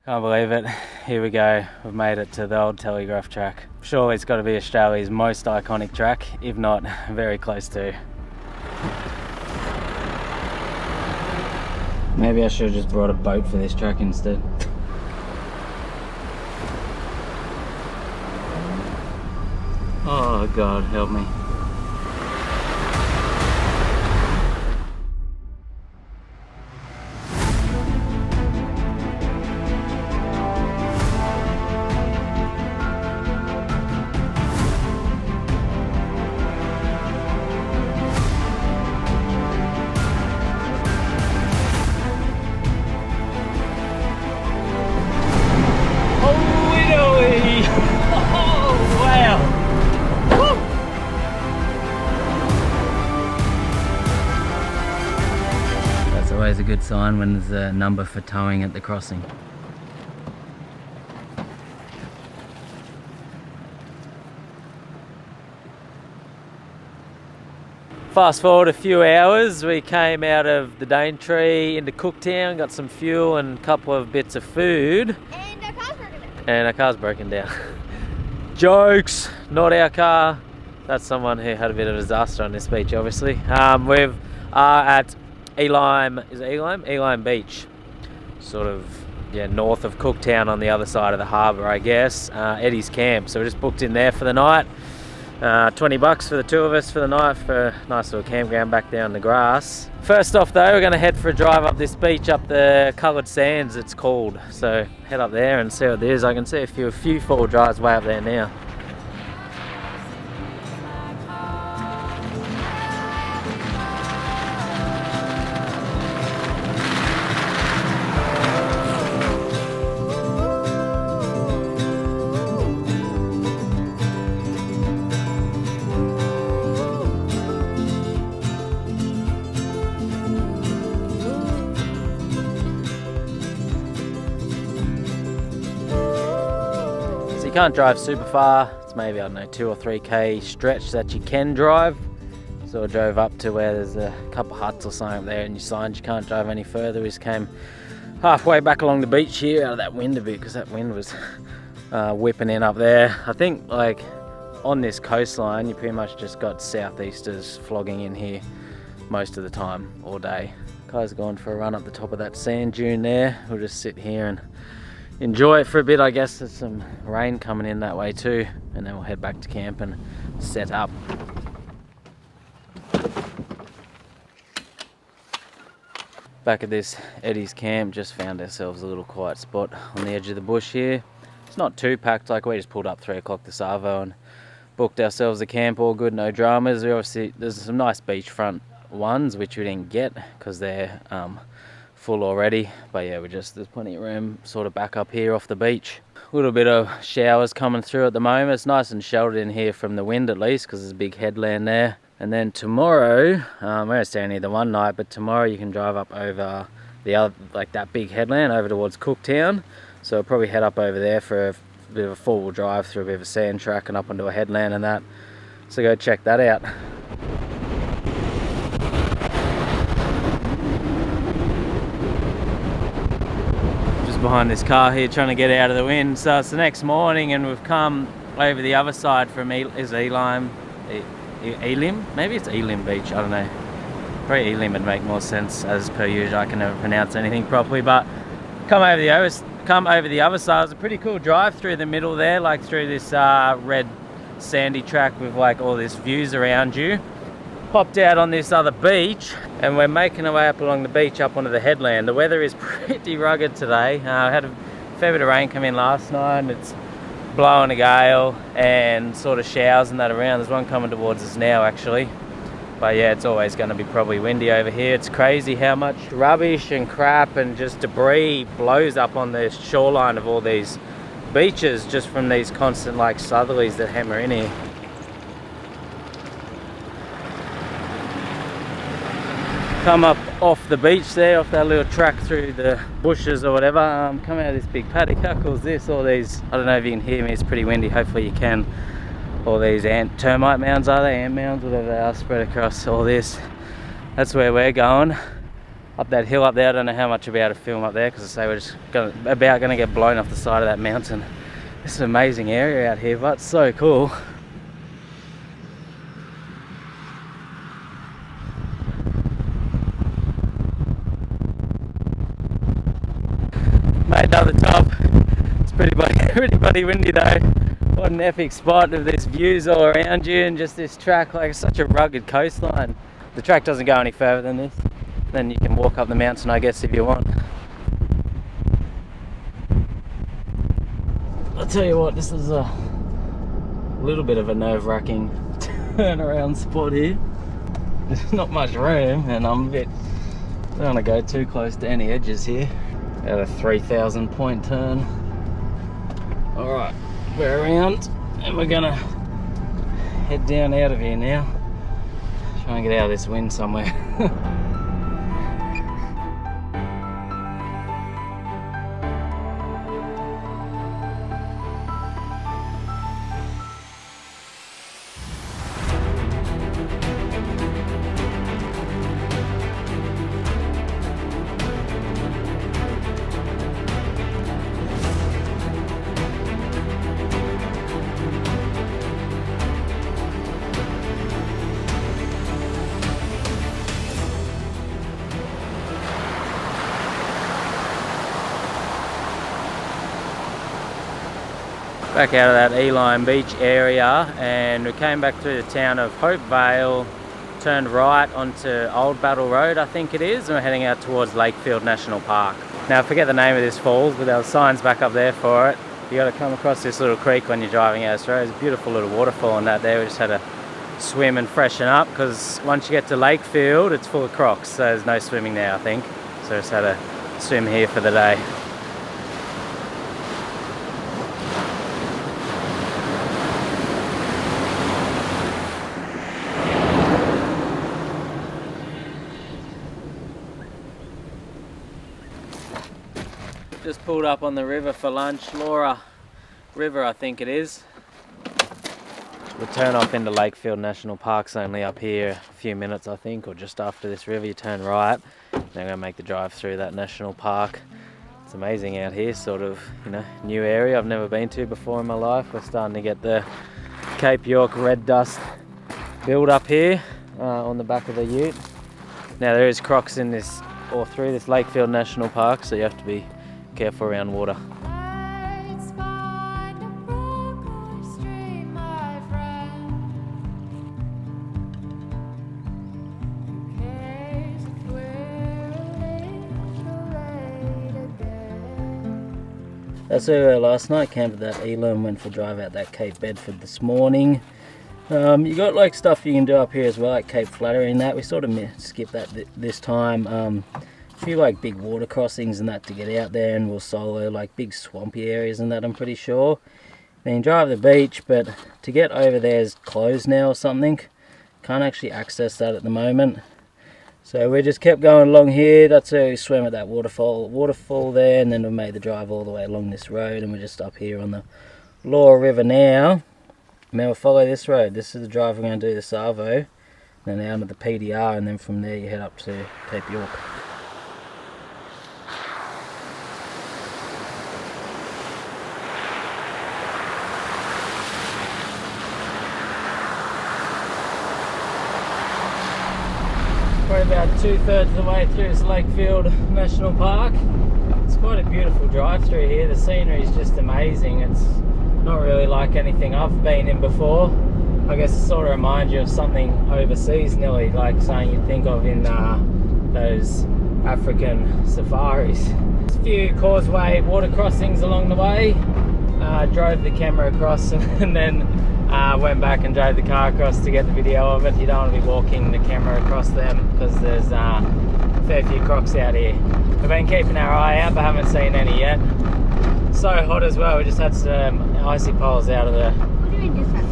Can't believe it. Here we go. We've made it to the old telegraph track. Surely it's got to be Australia's most iconic track, if not very close to. Maybe I should have just brought a boat for this track instead. Oh God, help me. Always a good sign when there's a number for towing at the crossing. Fast forward a few hours, we came out of the Daintree into Cooktown, got some fuel and a couple of bits of food. And our car's broken down. And our car's broken down. Jokes, not our car. That's someone who had a bit of a disaster on this beach, obviously. We are at Elim, is it Elim? Elim Beach, sort of, yeah, north of Cooktown on the other side of the harbour, I guess. Eddie's camp, so we just booked in there for the night. 20 bucks for the two of us for the night for a nice little campground back there on the grass. First off though, we're going to head for a drive up this beach, up the Coloured Sands it's called. So head up there and see what it is. I can see a few four-wheel drives way up there now. You can't drive super far. It's maybe, I don't know, 2 or 3k stretch that you can drive. So I drove up to where there's a couple huts or something up there and you signed you can't drive any further. We just came halfway back along the beach here out of that wind a bit because that wind was whipping in up there. I think like on this coastline you pretty much just got southeasters flogging in here most of the time, all day. Guys are going for a run up the top of that sand dune there. We'll just sit here and enjoy it for a bit. I guess there's some rain coming in that way too, and then we'll head back to camp and set up. Back at this Eddie's camp, just found ourselves a little quiet spot on the edge of the bush here. It's not too packed, like we just pulled up 3 o'clock this arvo and booked ourselves a camp, all good, no dramas. We obviously, there's some nice beachfront ones which we didn't get because they're full already, but yeah, there's plenty of room sort of back up here off the beach. A little bit of showers coming through at the moment. It's nice and sheltered in here from the wind at least because there's a big headland there. And then tomorrow, we're going to stay in here the one night, but tomorrow you can drive up over the other, like that big headland over towards Cooktown. So we'll probably head up over there for a bit of a 4-wheel drive through a bit of a sand track and up onto a headland and that. So go check that out. Behind this car here trying to get out of the wind. So it's the next morning and we've come over the other side from Elim, maybe it's Elim Beach, I don't know. Probably Elim would make more sense as per usual. I can never pronounce anything properly, but come over the other side. It's a pretty cool drive through the middle there, like through this red sandy track with like all these views around you. Popped out on this other beach and we're making our way up along the beach up onto the headland. The weather is pretty rugged today. I had a fair bit of rain come in last night and it's blowing a gale and sort of showers and that around. There's one coming towards us now actually. But yeah, it's always going to be probably windy over here. It's crazy how much rubbish and crap and just debris blows up on the shoreline of all these beaches just from these constant like southerlies that hammer in here. Come up off the beach there, off that little track through the bushes or whatever. Come out of this big paddock. How cool is this? All these, I don't know if you can hear me, it's pretty windy, hopefully you can. All these termite mounds, are they? Ant mounds, whatever they are, spread across all this. That's where we're going. up that hill up there. I don't know how much I'll be able to film up there because I say we're just about gonna get blown off the side of that mountain. This is an amazing area out here, but it's so cool. Made another top. It's pretty bloody windy though. What an epic spot with these views all around you and just this track, like such a rugged coastline. The track doesn't go any further than this. Then you can walk up the mountain, I guess, if you want. I'll tell you what, this is a little bit of a nerve-wracking turnaround spot here. There's not much room and I don't want to go too close to any edges here. At a 3,000 point turn. Alright, we're around and we're gonna head down out of here now. Try and get out of this wind somewhere. Back out of that Elim Beach area, and we came back through the town of Hopevale, turned right onto Old Battle Road, I think it is, and we're heading out towards Lakefield National Park. Now I forget the name of this falls, but there were signs back up there for it. You got to come across this little creek when you're driving out this road. It's a beautiful little waterfall and that there. We just had to swim and freshen up because once you get to Lakefield it's full of crocs, so there's no swimming there I think. So just had to swim here for the day. Just pulled up on the river for lunch, Laura River I think it is. We'll turn off into Lakefield National Park's only up here a few minutes I think, or just after this river you turn right. Then we're going to make the drive through that national park. It's amazing out here, sort of, you know, new area I've never been to before in my life. We're starting to get the Cape York red dust build up here on the back of the ute. Now there is crocs in this, or through this Lakefield National Park, so you have to be careful around water. That's where we were last night, camped at that Elim, went for a drive out that Cape Bedford this morning. You got like stuff you can do up here as well, like Cape Flattery and that. We sort of skipped that this time. A few like big water crossings and that to get out there, and we'll solo like big swampy areas and that I'm pretty sure. Then drive the beach, but to get over there is closed now or something. Can't actually access that at the moment. So we just kept going along here. That's where we swam at that waterfall there, and then we made the drive all the way along this road, and we're just up here on the Laura River now. Now we'll follow this road. This is the drive we're going to do, the Savo, then out to the PDR, and then from there you head up to Cape York. We're about 2/3 of the way through this Lakefield National Park. It's quite a beautiful drive through here. The scenery is just amazing. It's not really like anything I've been in before. I guess it sort of reminds you of something overseas, nearly like something you'd think of in those African safaris. There's a few causeway water crossings along the way. Drove the camera across and then went back and drove the car across to get the video of it. You don't want to be walking the camera across them because there's a fair few crocs out here. We've been keeping our eye out but haven't seen any yet. So hot as well, we just had some icy poles out of the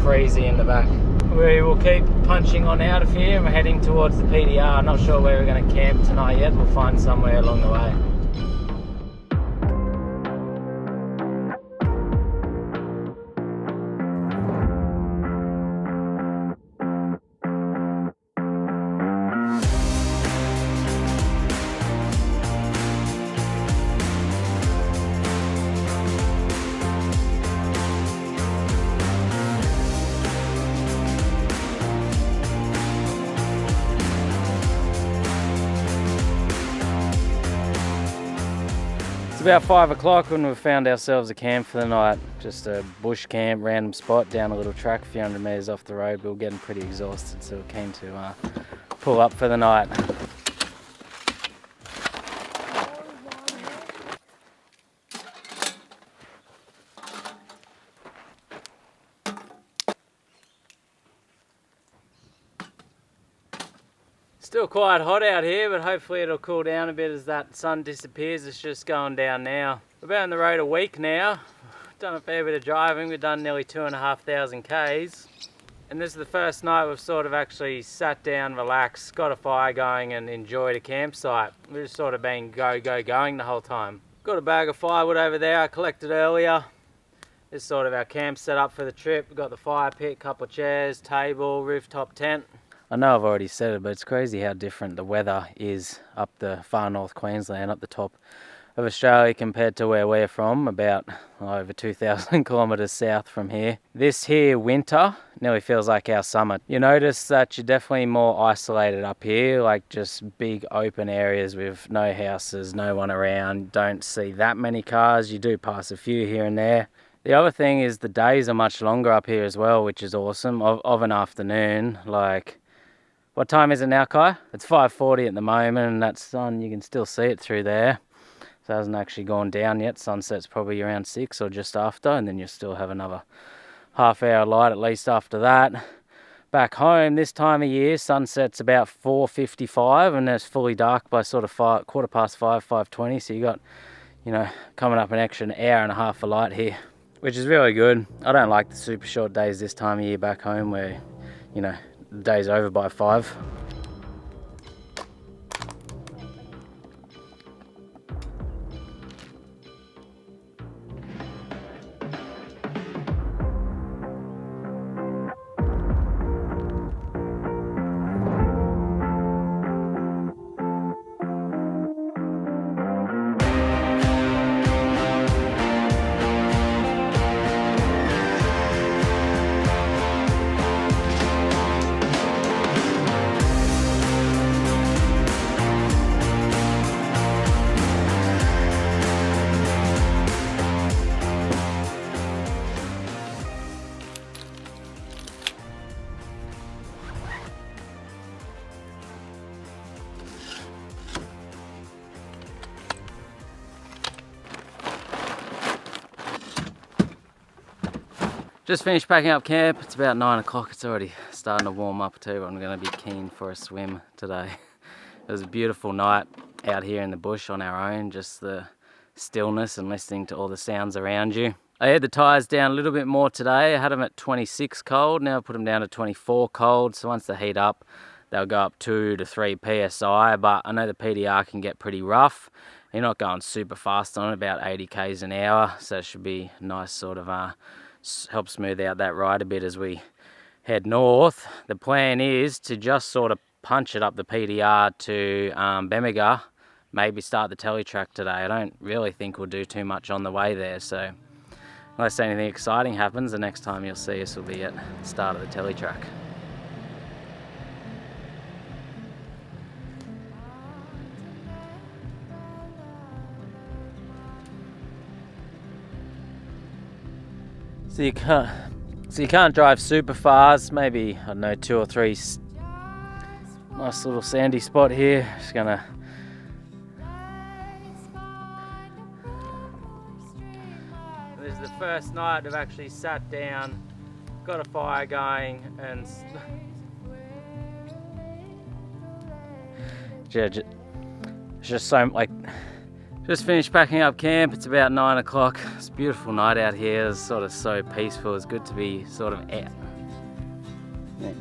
freezy in the back. We will keep punching on out of here and we're heading towards the PDR. I'm not sure where we're going to camp tonight yet, we'll find somewhere along the way. about 5 o'clock when we found ourselves a camp for the night. Just a bush camp, random spot down a little track a few hundred metres off the road. We were getting pretty exhausted, so we're keen to pull up for the night. Still quite hot out here, but hopefully it'll cool down a bit as that sun disappears. It's just going down now. We've been on the road a week now. Done a fair bit of driving. We've done nearly 2,500 Ks. And this is the first night we've sort of actually sat down, relaxed, got a fire going and enjoyed a campsite. We've just sort of been going the whole time. Got a bag of firewood over there I collected earlier. This is sort of our camp set up for the trip. We've got the fire pit, couple of chairs, table, rooftop tent. I know I've already said it, but it's crazy how different the weather is up the far north Queensland, up the top of Australia compared to where we're from, about over 2,000 kilometres south from here. This here winter nearly feels like our summer. You notice that you're definitely more isolated up here, like just big open areas with no houses, no one around, don't see that many cars. You do pass a few here and there. The other thing is the days are much longer up here as well, which is awesome, of an afternoon. Like, what time is it now, Kai? It's 5:40 at the moment, and that sun, you can still see it through there. So it hasn't actually gone down yet. Sunset's probably around 6 or just after, and then you'll still have another half-hour light at least after that. Back home, this time of year, sunset's about 4:55, and it's fully dark by sort of 5:15, 5:20. So you got, you know, coming up an extra hour and a half of light here, which is really good. I don't like the super short days this time of year back home where, you know, the day's over by 5. Just finished packing up camp. It's about 9 o'clock. It's already starting to warm up too. I'm going to be keen for a swim today. It was a beautiful night out here in the bush on our own. Just the stillness and listening to all the sounds around you. I had the tyres down a little bit more today. I had them at 26 cold. Now I put them down to 24 cold. So once they heat up, they'll go up 2 to 3 PSI. But I know the PDR can get pretty rough. You're not going super fast on it, about 80 Ks an hour. So it should be nice sort of help smooth out that ride a bit as we head north. The plan is to just sort of punch it up the PDR to Bemiga, maybe start the teletrack today. I don't really think we'll do too much on the way there, so unless anything exciting happens, the next time you'll see us will be at the start of the teletrack. So you can't drive super fast. Maybe, I don't know, 2 or 3. Nice little sandy spot here. Just gonna this is the first night I've actually sat down, got a fire going, and it's just so like. Just finished packing up camp. It's about 9 o'clock. It's a beautiful night out here. It's sort of so peaceful. It's good to be sort of out. Yeah.